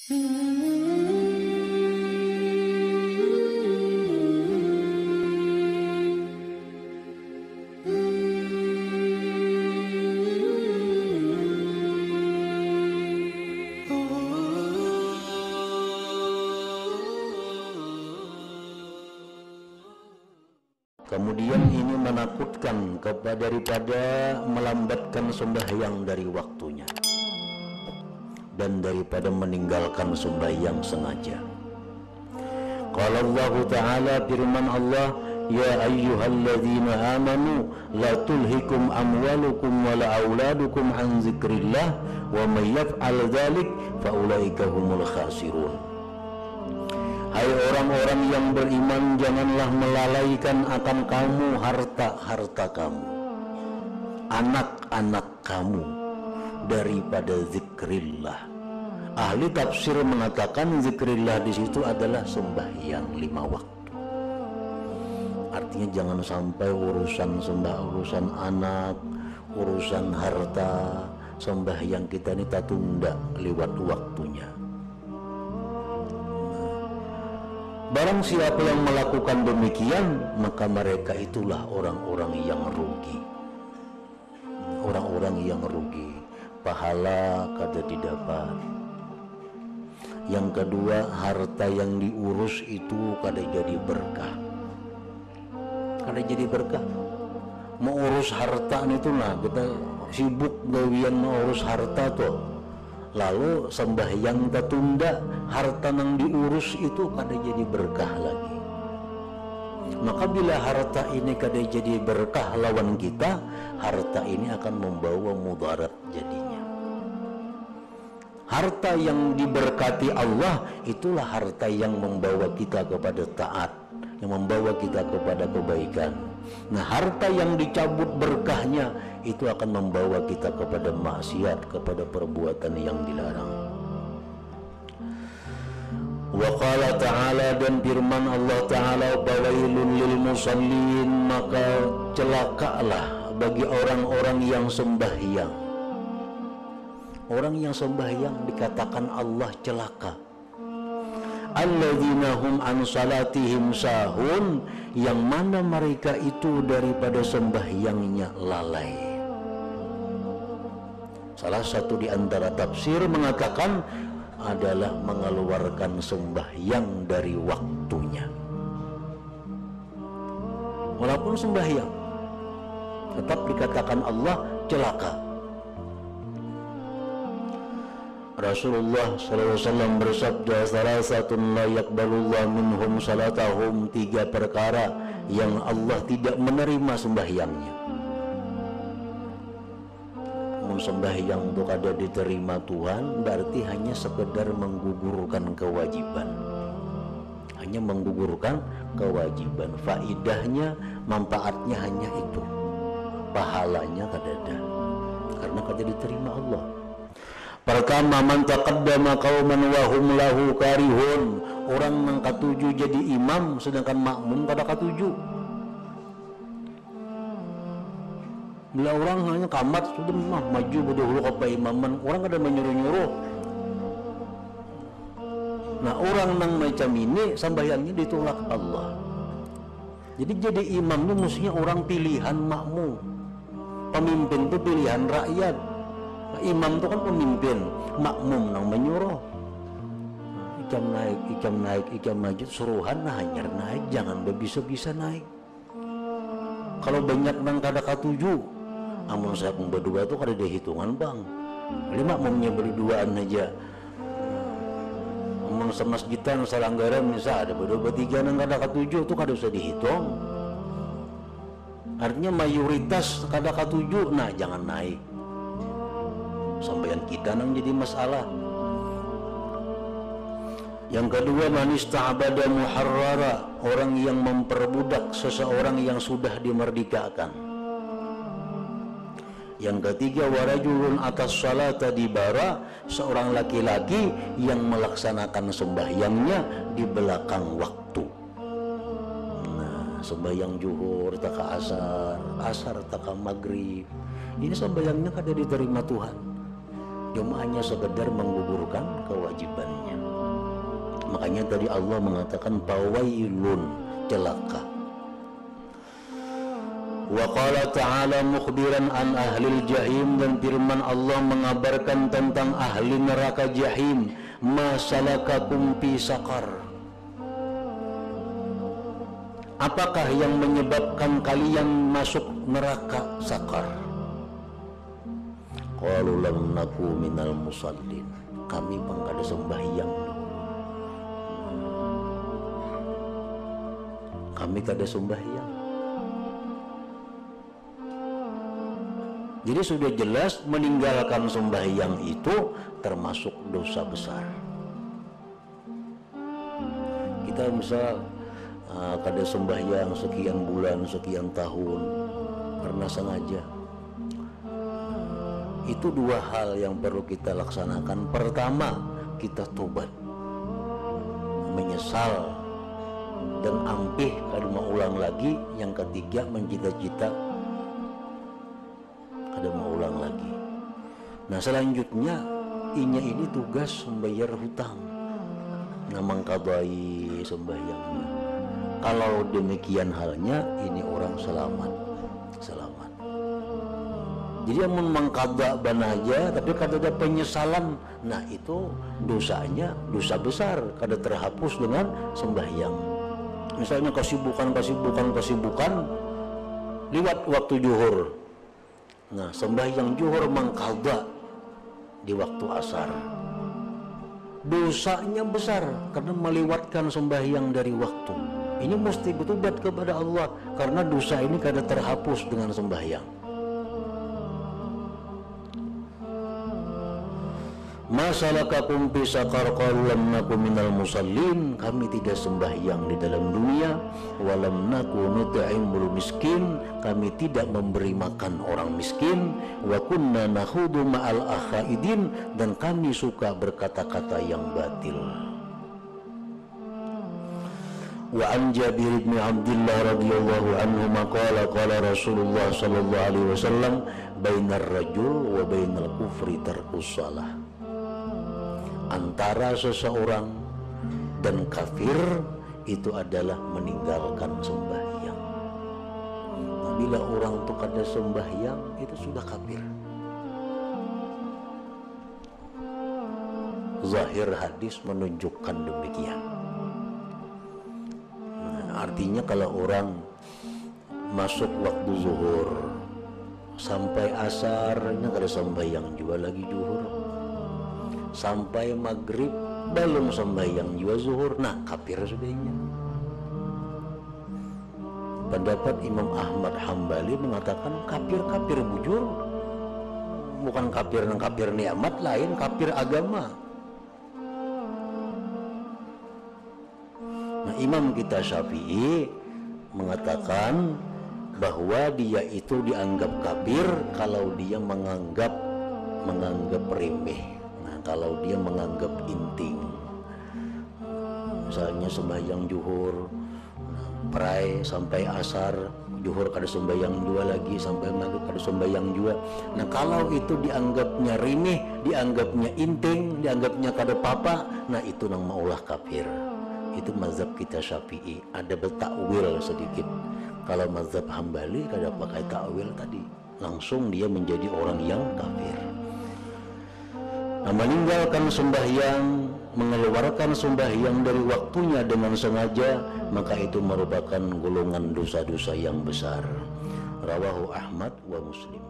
Kemudian ini menakutkan daripada melambatkan sembahyang dari waktunya dan daripada meninggalkan sembahyang sengaja. Qala Allah Ta'ala, firman Allah, ya ayyuhalladzina amanu la tulhikum amwalukum wala auladukum an zikrillah wa may yaf'al dzalik fa ulaika humul khasirun. Hai orang-orang yang beriman, janganlah melalaikan akan kamu harta-harta kamu, anak-anak kamu daripada zikrillah. Ahli tafsir mengatakan zikrillah di situ adalah sembahyang 5 waktu. Artinya jangan sampai urusan anak, urusan harta, sembahyang kita ini tak tunda lewat waktunya. Barang siapa yang melakukan demikian, maka mereka itulah orang-orang yang rugi. Orang-orang yang rugi, pahala kada didapat. Yang kedua, harta yang diurus itu kada jadi berkah. Kada jadi berkah. Mau urus harta itu nah, kita sibuk gawian mau urus harta tuh. Lalu sembahyang tertunda, harta yang diurus itu kada jadi berkah lagi. Maka bila harta ini kada jadi berkah lawan kita, harta ini akan membawa mudarat jadinya. Harta yang diberkati Allah itulah harta yang membawa kita kepada taat, yang membawa kita kepada kebaikan. Nah, harta yang dicabut berkahnya itu akan membawa kita kepada maksiat, kepada perbuatan yang dilarang. Wa qala ta'ala, dan firman Allah Ta'ala, fawailun lil musallin, maka celakalah bagi orang-orang yang sembahyang. Orang yang sembahyang dikatakan Allah celaka. Alladzina hum an salatihim sahun, yang mana mereka itu daripada sembahyangnya lalai. Salah satu di antara tafsir mengatakan adalah mengeluarkan sembahyang dari waktunya. Walaupun sembahyang, tetap dikatakan Allah celaka. Rasulullah SAW bersabda, salasatun la yaqbalullah minhum salatahum, 3 perkara yang Allah tidak menerima sembahyangnya. Sembahyang untuk ada diterima Tuhan berarti hanya sekedar menggugurkan kewajiban, hanya menggugurkan kewajiban. Faidahnya, manfaatnya hanya itu, pahalanya kadada, karena kada diterima Allah. Pertama, man taqaddama qauman wa hum lahu karihun, orang yang katuju jadi imam sedangkan makmum kada katuju. Bila orang hanya kamat sudah maju berdahulu ke imaman, orang ada menyuruh-nyuruh. Nah, orang yang macam ini sembahyangnya ditolak Allah. Jadi imam itu mestinya orang pilihan makmum. Pemimpin itu pilihan rakyat. Nah, imam itu kan pemimpin, makmum yang menyuruh. Ikam naik, ikam maju, suruhan nah hanyar naik, jangan bisa-bisa naik. Kalau banyak nang kada katuju, amun saya pun berdua tuh kada ada hitungan bang. Jadi makmumnya berduaan aja. Amun semasjidan selanggaran misal ada berdua bertiga nang kada katuju tuh kada usah dihitung. Artinya mayoritas kada katuju, nah jangan naik. Sampeyan kita nang jadi masalah. Yang kedua, man ista'bada muharrara, orang yang memperbudak seseorang yang sudah dimerdekakan. Yang ketiga, warajulun atas salata dibara, seorang laki-laki yang melaksanakan sembahyangnya di belakang waktu. Nah, sembahyang zuhur taka asar, asar taka maghrib, ini sembahyangnya kada diterima Tuhan. Cuma hanya sekedar menggugurkan kewajibannya. Makanya tadi Allah mengatakan fawailun, celaka. Wa qala ta'ala mukhbiran an ahlil jahim, dan firman Allah mengabarkan tentang ahli neraka jahim, ma salakakum fi saqar, apakah yang menyebabkan kalian masuk neraka sakar? Qalu lam naku minal musallin, kami mengada sembahyang, kami kada sembahyang. Jadi sudah jelas meninggalkan sembahyang itu termasuk dosa besar. Kita misal kada sembahyang sekian bulan, sekian tahun karena sengaja. Itu dua hal yang perlu kita laksanakan. Pertama, kita tobat, menyesal dan ampih kada mau ulang lagi. Yang ketiga, mencita-cita kada mau ulang lagi. Nah selanjutnya ini tugas membayar hutang, mengqadai sembahyangnya. Kalau demikian halnya, ini orang selamat. Jadi yang mengqada banaja tapi kada ada penyesalan, nah itu dosanya dosa besar, kada terhapus dengan sembahyang. Misalnya kesibukan liwat waktu zuhur. Nah, sembahyang zuhur mengqada di waktu asar, dosanya besar karena melewatkan sembahyang dari waktu. Ini mesti bertobat kepada Allah karena dosa ini kada terhapus dengan sembahyang. Masalakakum fi saqar, qalu lam naku minal musallin, kami tidak sembahyang di dalam dunia. Walam naku nut'imul miskin, kami tidak memberi makan orang miskin. Wa kunna nakhudu ma'al akhaidin, dan kami suka berkata-kata yang batil. Wa an Jabir bin Abdullah radhiyallahu anhu maqala qala Rasulullah sallallahu alaihi wasallam bainar rajul wa bainal kufri tarkus shalah, antara seseorang dan kafir itu adalah meninggalkan sembahyang. Nah, bila orang itu kada sembahyang, itu sudah kafir. Zahir hadis menunjukkan demikian. Nah, artinya kalau orang masuk waktu zuhur sampai asarnya kada sembahyang juga lagi zuhur, sampai maghrib belum sembahyang juga zuhur, nah kafir sudahnya. Pendapat Imam Ahmad Hambali mengatakan kafir bujur, bukan kafir nikmat, lain kafir agama. Nah, Imam kita Syafi'i mengatakan bahwa dia itu dianggap kafir kalau dia menganggap remeh. Kalau dia menganggap inting, misalnya sembahyang zuhur, prai sampai asar, zuhur kada sembahyang juga lagi, sampai maghrib kada sembahyang juga. Nah kalau itu dianggapnya remeh, dianggapnya inting, dianggapnya kada apa-apa, nah itu nang maulah kafir. Itu mazhab kita Syafi'i, ada bertakwil sedikit. Kalau mazhab Hambali kada pakai takwil tadi, langsung dia menjadi orang yang kafir. Nah, meninggalkan sembahyang, mengeluarkan sembahyang dari waktunya dengan sengaja, maka itu merupakan golongan dosa-dosa yang besar. Rawahu Ahmad wa Muslim.